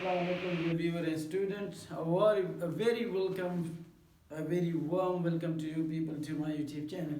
Assalamualaikum viewer and students. A very welcome, a very warm welcome to you people to my YouTube channel.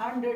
100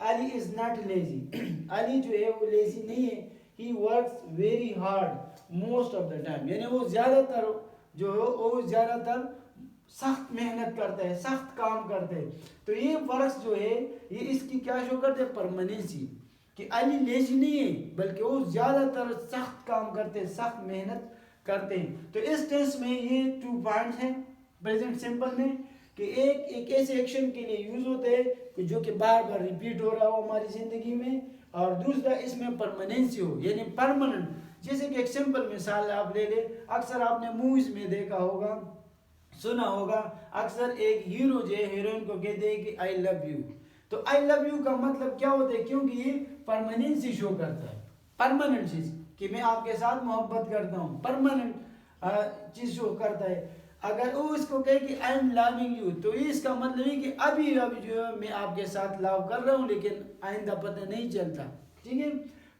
Ali is not lazy. Ali جو ہے وہ lazy نہیں ہے. He works very hard most of the time. یعنی وہ زیادہ تر جو ہے وہ زیادہ تر سخت محنت کرتا ہے, سخت کام کرتا ہے. تو یہ فرق جو ہے یہ اس کی کیا شو کرتے ہیں, پرماننسی, کہ علی لیزی نہیں ہے بلکہ وہ زیادہ تر سخت کام کرتے ہیں, سخت محنت کرتے ہیں. تو اس ٹینس میں یہ 2 پوائنٹس ہیں پریزنٹ سمپل میں, کہ ایک ایسے ایکشن کے لیے یوز ہوتے ہیں جو کہ بار بار ریپیٹ ہو رہا ہو ہماری زندگی میں, اور دوسرا اس میں پرماننسی ہو یعنی پرماننٹ. جیسے کہ ایک سمپل مثال آپ لے لیں, اکثر آپ نے موویز میں دیکھا ہوگا, سنا ہوگا, اکثر ایک ہیرو جو ہے ہیروئن کو کہتے ہیں کہ آئی لو یو. تو آئی لو یو کا مطلب کیا ہوتا ہے, کیونکہ یہ پرماننسی شو کرتا ہے, پرماننٹ چیز, کہ میں آپ کے ساتھ محبت کرتا ہوں, پرماننٹ چیز شو کرتا ہے. اگر وہ اس کو کہے کہ آئی ایم لونگ یو, تو یہ اس کا مطلب ہے کہ ابھی جو ہے میں آپ کے ساتھ لو کر رہا ہوں لیکن آئندہ پتہ نہیں چلتا. ٹھیک ہے,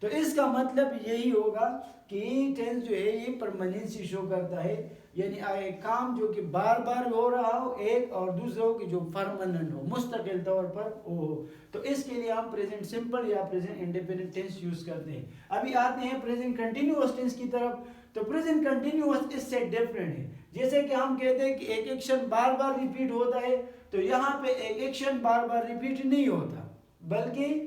تو اس کا مطلب یہی ہوگا کہ یہ ٹینس جو ہے یہ پرماننسی شو کرتا ہے, یعنی ایک کام جو کہ بار بار ہو رہا ہو ایک, اور دوسرا ہو کہ جو پرماننٹ ہو, مستقل طور پر وہ ہو. تو اس کے لیے ہم پریزنٹ سمپل یا پریزنٹ انڈیپینڈنٹ ٹینس یوز کرتے ہیں. ابھی آتے ہیں پریزنٹ کنٹینیوس ٹینس کی طرف. تو پریزنٹ کنٹینیوس اس سے ڈیفرنٹ ہے. جیسے کہ ہم کہتے ہیں کہ ایک ایکشن بار بار ریپیٹ ہوتا ہے, تو یہاں پہ ایک ایکشن بار بار ریپیٹ نہیں ہوتا, بلکہ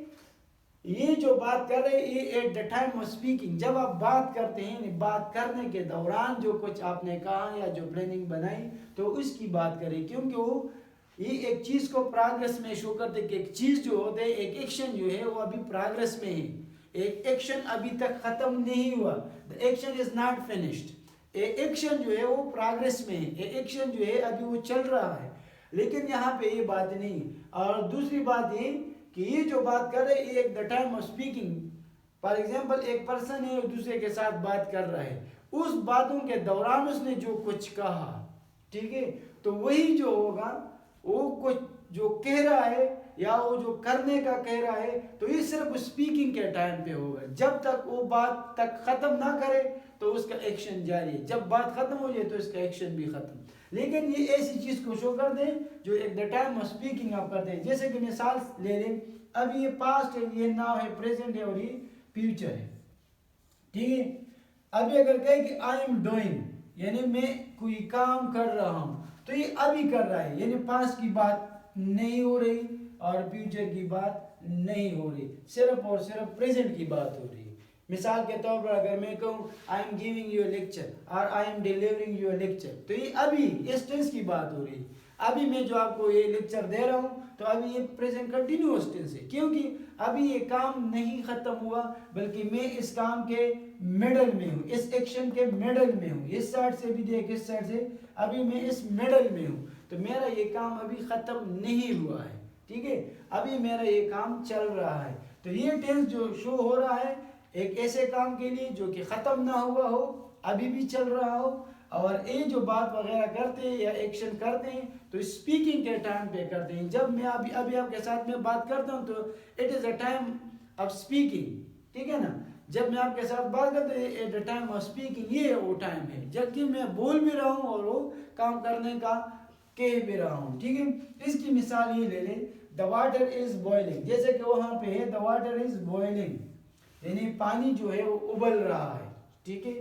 یہ جو بات کر رہے ہیں یہ at the time of speaking, جب آپ بات کرتے ہیں, بات کرنے کے دوران جو کچھ آپ نے کہا یا جو پلاننگ بنائی تو اس کی بات کریں, کیونکہ وہ یہ ایک چیز کو پراگرس میں شو کرتے کہ ایک چیز جو ہوتے ہے, ایک ایکشن جو ہے وہ ابھی پراگرس میں ہے, ایک ایکشن ابھی تک ختم نہیں ہوا, the action is not finished. ایک ایکشن جو ہے وہ پراگرس میں ہے, ایک ایکشن جو ہے ابھی وہ چل رہا ہے, لیکن یہاں پہ یہ بات نہیں. اور دوسری بات یہ کہ یہ جو بات کر رہے ہیں ایک دا time of speaking, for example ایک پرسن ہے دوسرے کے ساتھ بات کر رہا ہے, اس باتوں کے دوران اس نے جو کچھ کہا, ٹھیک ہے, تو وہی جو ہوگا وہ کچھ جو کہہ رہا ہے یا وہ جو کرنے کا کہہ رہا ہے, تو یہ صرف اسپیکنگ کے ٹائم پہ ہوگا. جب تک وہ بات تک ختم نہ کرے تو اس کا ایکشن جاری ہے, جب بات ختم ہو جائے تو اس کا ایکشن بھی ختم. لیکن یہ ایسی چیز کو شو کر دیں جو ایک دا ٹائم آف اسپیکنگ آپ کرتے ہیں. جیسے کہ مثال لے لیں, اب یہ پاسٹ ہے, یہ ناؤ ہے, پریزنٹ ہے, اور یہ فیوچر ہے. ٹھیک ہے, ابھی اگر کہیں کہ آئی ایم ڈوئنگ یعنی میں کوئی کام کر رہا ہوں, تو یہ ابھی کر رہا ہے, یعنی پاسٹ کی بات نہیں ہو رہی اور فیوچر کی بات نہیں ہو رہی, صرف اور صرف پریزنٹ کی بات ہو رہی ہے. مثال کے طور پر اگر میں کہوں I am giving you a lecture اور I am delivering you a lecture, تو یہ ابھی اس ٹینس کی بات ہو رہی ہے. ابھی میں جو آپ کو یہ لیکچر دے رہا ہوں تو ابھی یہ پریزنٹ کنٹینیوس ٹینس ہے, کیونکہ ابھی یہ کام نہیں ختم ہوا بلکہ میں اس کام کے میڈل میں ہوں, اس ایکشن کے میڈل میں ہوں. اس سائڈ سے بھی دیکھ, اس سائڈ سے ابھی میں اس میڈل میں ہوں, تو میرا یہ کام ابھی ختم نہیں ہوا ہے. ٹھیک ہے, ابھی میرا یہ کام چل رہا ہے. تو یہ ٹینس جو شو ہو رہا ہے ایک ایسے کام کے لیے جو کہ ختم نہ ہوا ہو, ابھی بھی چل رہا ہو, اور یہ جو بات وغیرہ کرتے ہیں یا ایکشن کرتے ہیں تو اسپیکنگ کے ٹائم پہ کرتے ہیں. جب میں ابھی آپ کے ساتھ میں بات کرتا ہوں تو it is a time of speaking, ٹھیک ہے نا. جب میں آپ کے ساتھ بات کرتا ہوں at a time of speaking, یہ وہ ٹائم ہے جبکہ میں بول بھی رہا ہوں اور وہ کام کرنے کا کہہ بھی رہا ہوں. ٹھیک ہے, اس کی مثال یہ لے لیں, دا واٹر از بوائلنگ, جیسے کہ وہاں پہ ہے دا واٹر از بوائلنگ یعنی پانی جو ہے وہ ابل رہا ہے. ٹھیک ہے,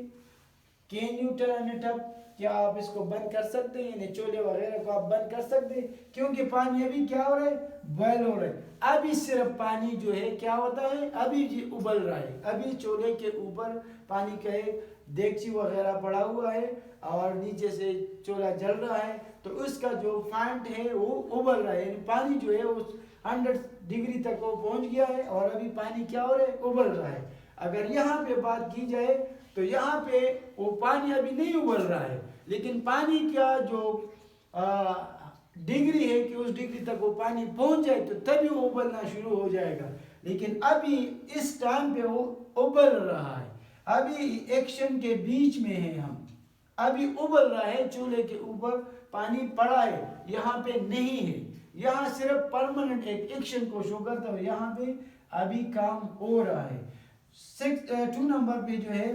can you turn it up, کیا آپ اس کو بند کر سکتے ہیں, یعنی چولہے وغیرہ کو آپ بند کر سکتے ہیں, کیونکہ پانی ابھی کیا ہو رہا ہے, بوائل ہو رہا ہے. ابھی صرف پانی جو ہے کیا ہوتا ہے, ابھی جی ابل رہا ہے, ابھی چولہے کے اوپر پانی کا ایک دیگچی وغیرہ پڑا ہوا ہے اور نیچے سے چولہا جل رہا ہے, تو اس کا جو فائنٹ ہے وہ ابل رہا ہے, یعنی پانی جو ہے اس 100 ڈگری تک وہ پہنچ گیا ہے اور ابھی پانی کیا ہو رہا ہے, ابل رہا ہے. اگر یہاں پہ بات کی جائے تو یہاں پہ وہ پانی ابھی نہیں ابل رہا ہے, لیکن پانی کا جو ڈگری ہے کہ اس ڈگری تک وہ پانی پہنچ جائے تو تبھی وہ ابلنا شروع ہو جائے گا. لیکن ابھی اس ٹائم پہ وہ ابل رہا ہے, ابھی ایکشن کے بیچ میں ہیں ہم, ابھی ابل رہا ہے, چولہے کے اوپر پانی پڑا ہے, یہاں پہ نہیں ہے. یہاں صرف پرماننٹ ایک ایکشن کو شو کرتا ہے, یہاں پہ ابھی کام ہو رہا ہے. 2 نمبر پہ جو ہے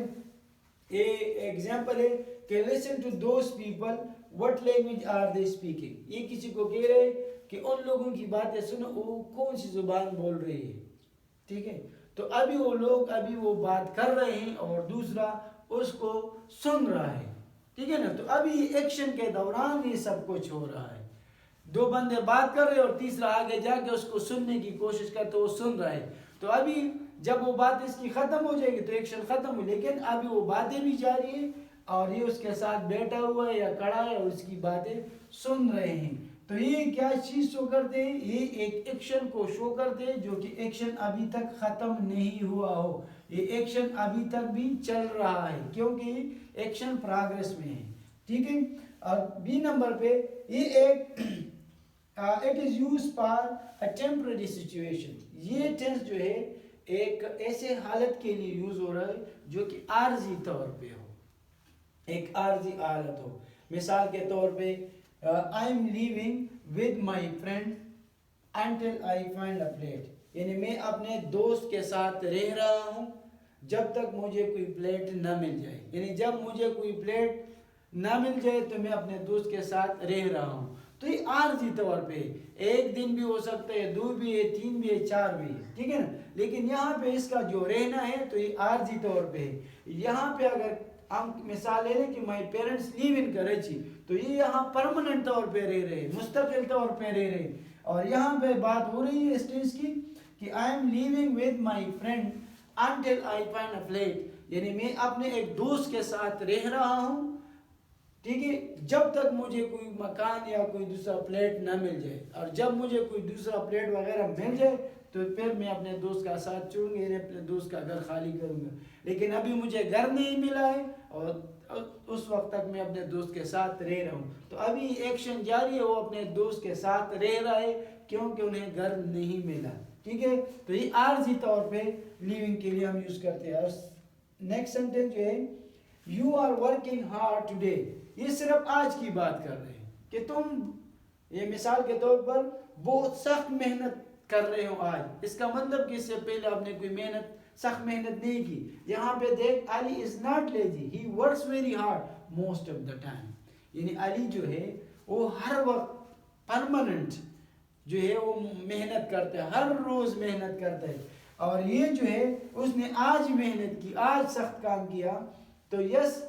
ایگزامپل ہے کہ listen to those people, what language are they speaking. یہ کسی کو کہہ رہے کہ ان لوگوں کی باتیں سنو وہ کون سی زبان بول رہی ہے، ٹھیک ہے. تو ابھی وہ لوگ ابھی وہ بات کر رہے ہیں اور دوسرا اس کو سن رہا ہے، ٹھیک ہے نا. تو ابھی ایکشن کے دوران یہ سب کچھ ہو رہا ہے. دو بندے بات کر رہے اور تیسرا آگے جا کے اس کو سننے کی کوشش کرتے، وہ سن رہا ہے. تو ابھی جب وہ بات اس کی ختم ہو جائے گی تو ایکشن ختم ہو، لیکن ابھی وہ باتیں بھی جاری ہیں اور یہ اس کے ساتھ بیٹھا ہوا ہے یا کھڑا ہے اور اس کی باتیں سن رہے ہیں. تو یہ کیا چیز شو کرتے ہیں؟ یہ ایک ایکشن کو شو کرتے ہیں جو کہ ایکشن ابھی تک ختم نہیں ہوا ہو، یہ ایکشن ابھی تک بھی چل رہا ہے کیونکہ ایکشن پراگرس میں ہے، ٹھیک ہے. اور بی نمبر پہ یہ ایک it is used for a temporary situation. یہ ٹینس جو ہے ایک ایسے حالت کے لیے یوز ہو رہا ہے جو کہ عارضی طور پہ ہو، ایک عارضی حالت ہو. مثال کے طور پہ I am living with my friend until I find a plate. یعنی میں اپنے دوست کے ساتھ رہ رہا ہوں جب تک مجھے کوئی پلیٹ نہ مل جائے. یعنی جب مجھے کوئی پلیٹ نہ مل جائے تو میں اپنے دوست کے ساتھ رہ رہا ہوں. تو یہ عارضی طور پہ ایک دن بھی ہو سکتا ہے، 2 بھی ہے، 3 بھی ہے، 4 بھی ہے، ٹھیک ہے نا. لیکن یہاں پہ اس کا جو رہنا ہے تو یہ عارضی طور پہ ہے. یہاں پہ اگر ہم مثال لے لیں کہ مائی پیرنٹس لیو ان کراچی، تو یہ یہاں پرماننٹ طور پہ رہ رہے، مستقل طور پہ رہ رہے. اور یہاں پہ بات ہو رہی ہے اس ٹینس کی کہ I am living with my friend until I find a flat. یعنی میں اپنے ایک دوست کے ساتھ رہ رہا ہوں، ٹھیک ہے، جب تک مجھے کوئی مکان یا کوئی دوسرا پلیٹ نہ مل جائے. اور جب مجھے کوئی دوسرا پلیٹ وغیرہ مل جائے تو پھر میں اپنے دوست کا ساتھ چھوڑوں گا، یعنی اپنے دوست کا گھر خالی کروں گا. لیکن ابھی مجھے گھر نہیں ملا ہے اور اس وقت تک میں اپنے دوست کے ساتھ رہ رہا ہوں. تو ابھی ایکشن جاری ہے، وہ اپنے دوست کے ساتھ رہ رہا ہے کیونکہ انہیں گھر نہیں ملا، ٹھیک ہے. تو یہ عارضی طور پہ لیونگ کے لیے ہم یوز کرتے ہیں. نیکسٹ سینٹینس جو ہے you are working hard today, یہ صرف آج کی بات کر رہے ہیں کہ تم، یہ مثال کے طور پر بہت سخت محنت کر رہے ہو آج. اس کا مطلب کہ اس سے پہلے آپ نے کوئی سخت محنت نہیں کی. یہاں پہ دیکھ Ali is not lazy, he works very hard most of the time. یعنی علی جو ہے وہ ہر وقت پرماننٹ جو ہے وہ محنت کرتا ہے، ہر روز محنت کرتا ہے. اور یہ جو ہے اس نے آج محنت کی، آج سخت کام کیا. تو یس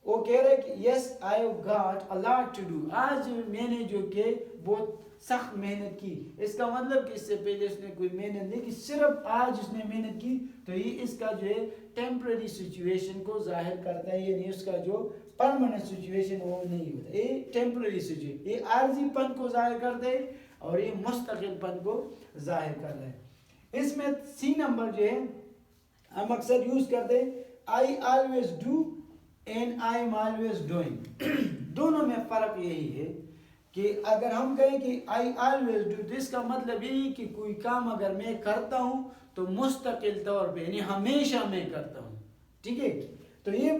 وہ کہہ رہے کہ yes I have got a lot to do, آج میں نے جو کہ بہت سخت محنت کی. اس کا مطلب کہ اس سے پہلے اس نے کوئی محنت نہیں کی، صرف آج اس نے محنت کی. تو یہ اس کا جو ہے ٹیمپرری سچویشن کو ظاہر کرتا ہے، یعنی اس کا جو پرماننٹ سچویشن وہ نہیں ہوتا، یہ ٹیمپرری سچویشن، یہ عارضی پن کو ظاہر کرتا ہے اور یہ مستقل پن کو ظاہر کرتا ہے. اس میں سی نمبر جو ہے ہم اکثر یوز کرتے ہیں I always do and I am always doing. دونوں میں فرق یہی ہے کہ اگر ہم کہیں کہ آئی آلویز ڈو تو اس کا مطلب یہی کہ کوئی کام اگر میں کرتا ہوں تو مستقل طور پہ، یعنی ہمیشہ میں کرتا ہوں، ٹھیک ہے. تو یہ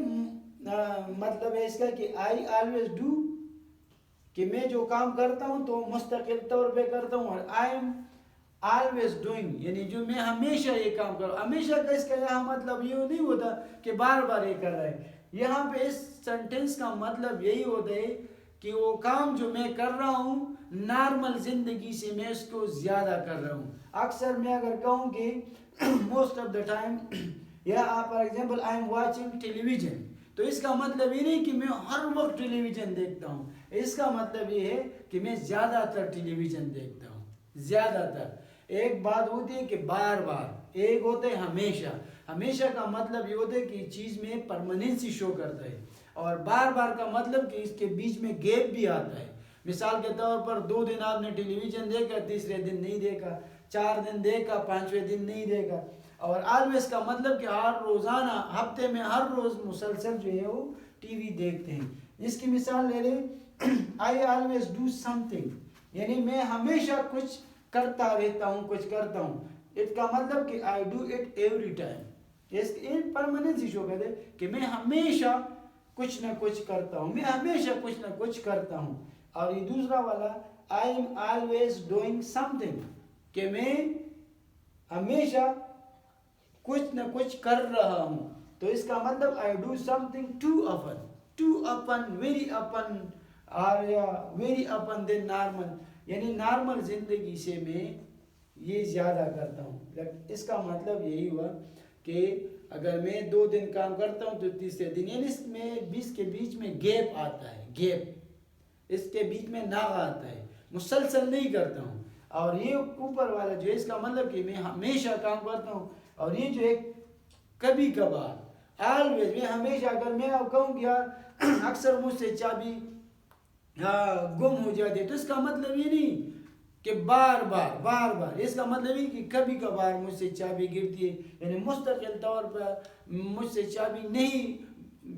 مطلب ہے اس کا کہ آئی آلویز ڈو کہ میں جو کام کرتا ہوں تو مستقل طور پہ کرتا ہوں، اور آئی ایم آلویز ڈوئنگ یعنی جو میں ہمیشہ یہ کام کروں. ہمیشہ کا اس کا یہاں مطلب یہ نہیں ہوتا کہ بار بار یہ کر رہا ہے. یہاں پہ اس سینٹنس کا مطلب یہی ہوتا ہے کہ وہ کام جو میں کر رہا ہوں نارمل زندگی سے میں اس کو زیادہ کر رہا ہوں. اکثر میں اگر کہوں کہ موسٹ آف دا ٹائم یا for example I am watching television, تو اس کا مطلب یہ نہیں کہ میں ہر وقت ٹیلی ویژن دیکھتا ہوں. اس کا مطلب یہ ہے کہ میں زیادہ تر ٹیلی ویژن دیکھتا ہوں، زیادہ تر. ایک بات ہوتی ہے کہ بار بار، ایک ہوتا ہے ہمیشہ. ہمیشہ کا مطلب یہ ہوتا ہے کہ چیز میں پرماننسی شو کرتا ہے، اور بار بار کا مطلب کہ اس کے بیچ میں گیپ بھی آتا ہے. مثال کے طور پر 2 دن آپ نے ٹیلی ویژن دیکھا، تیسرے دن نہیں دیکھا، 4 دن دیکھا، 5ویں دن نہیں دیکھا. اور آلویز کا مطلب کہ ہر روزانہ، ہفتے میں ہر روز مسلسل جو ہے وہ ٹی وی دیکھتے ہیں. اس کی مثال لے لیں I always do some thing, یعنی میں ہمیشہ کچھ کرتا رہتا ہوں، کچھ کرتا ہوں. اس کا مطلب کہ I do it every time. اس پرماننسی شو کرتے کہ میں ہمیشہ کچھ نہ کچھ کرتا ہوں، میں ہمیشہ کچھ نہ کچھ کرتا ہوں. اور یہ دوسرا والا I am always doing some thing کہ میں ہمیشہ کچھ نہ کچھ کر رہا ہوں. تو اس کا مطلب I do something to upon very upon اور ویری اپن دین نارمل. یعنی نارمل زندگی سے میں یہ زیادہ کرتا ہوں. اس کا مطلب یہی ہوا کہ اگر میں 2 دن کام کرتا ہوں تو تیسرے دن یعنی اس میں 20 کے بیچ میں گیپ آتا ہے, گیپ اس کے بیچ میں ناغہ آتا ہے, مسلسل نہیں کرتا ہوں. اور یہ اوپر والا جو ہے اس کا مطلب کہ میں ہمیشہ کام کرتا ہوں. اور یہ جو ہے کبھی کبھار آلویز, میں ہمیشہ اگر میں آپ کہوں کہ یار اکثر مجھ سے چابی گم ہو جاتی ہے تو اس کا مطلب یہ نہیں کہ بار بار, اس کا مطلب یہ کہ کبھی کبھار مجھ سے چابی گرتی ہے, یعنی مستقل طور پر مجھ سے چابی نہیں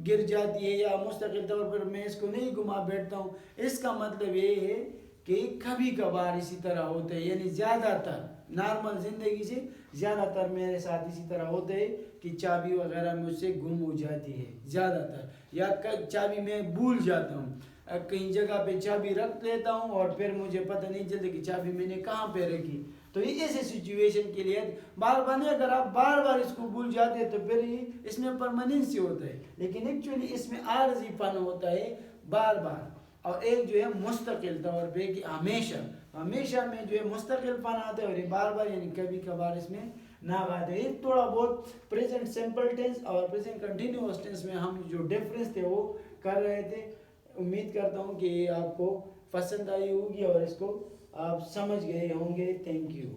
گر جاتی ہے یا مستقل طور پر میں اس کو نہیں گما بیٹھتا ہوں. اس کا مطلب یہ ہے کہ کبھی کبھار اسی طرح ہوتا ہے, یعنی زیادہ تر نارمل زندگی سے زیادہ تر میرے ساتھ اسی طرح ہوتا ہے کہ چابی وغیرہ مجھ سے گم ہو جاتی ہے زیادہ تر, یا چابی میں بھول جاتا ہوں, کہیں جگہ پہ چابی رکھ لیتا ہوں اور پھر مجھے پتہ نہیں چلتا کہ چابی میں نے کہاں پہ رکھی. تو یہ ایسے سچویشن کے لیے بار بار نہیں, اگر آپ بار بار اس کو بھول جاتے ہیں تو پھر یہ اس میں پرماننسی ہوتا ہے, لیکن ایکچولی اس میں عارضی پن ہوتا ہے بار بار. اور ایک جو ہے مستقل طور پہ کہ ہمیشہ میں جو ہے مستقل پن آتا ہے, اور یہ بار بار یعنی کبھی کبھار اس میں نہ آتا ہے. یہ تھوڑا بہت پریزنٹ سمپل ٹینس اور پریزنٹ کنٹینیوس ٹینس میں ہم جو ڈفرینس تھے وہ کر رہے تھے. امید کرتا ہوں کہ یہ آپ کو پسند آئی ہوگی اور اس کو آپ سمجھ گئے ہوں گے. Thank you.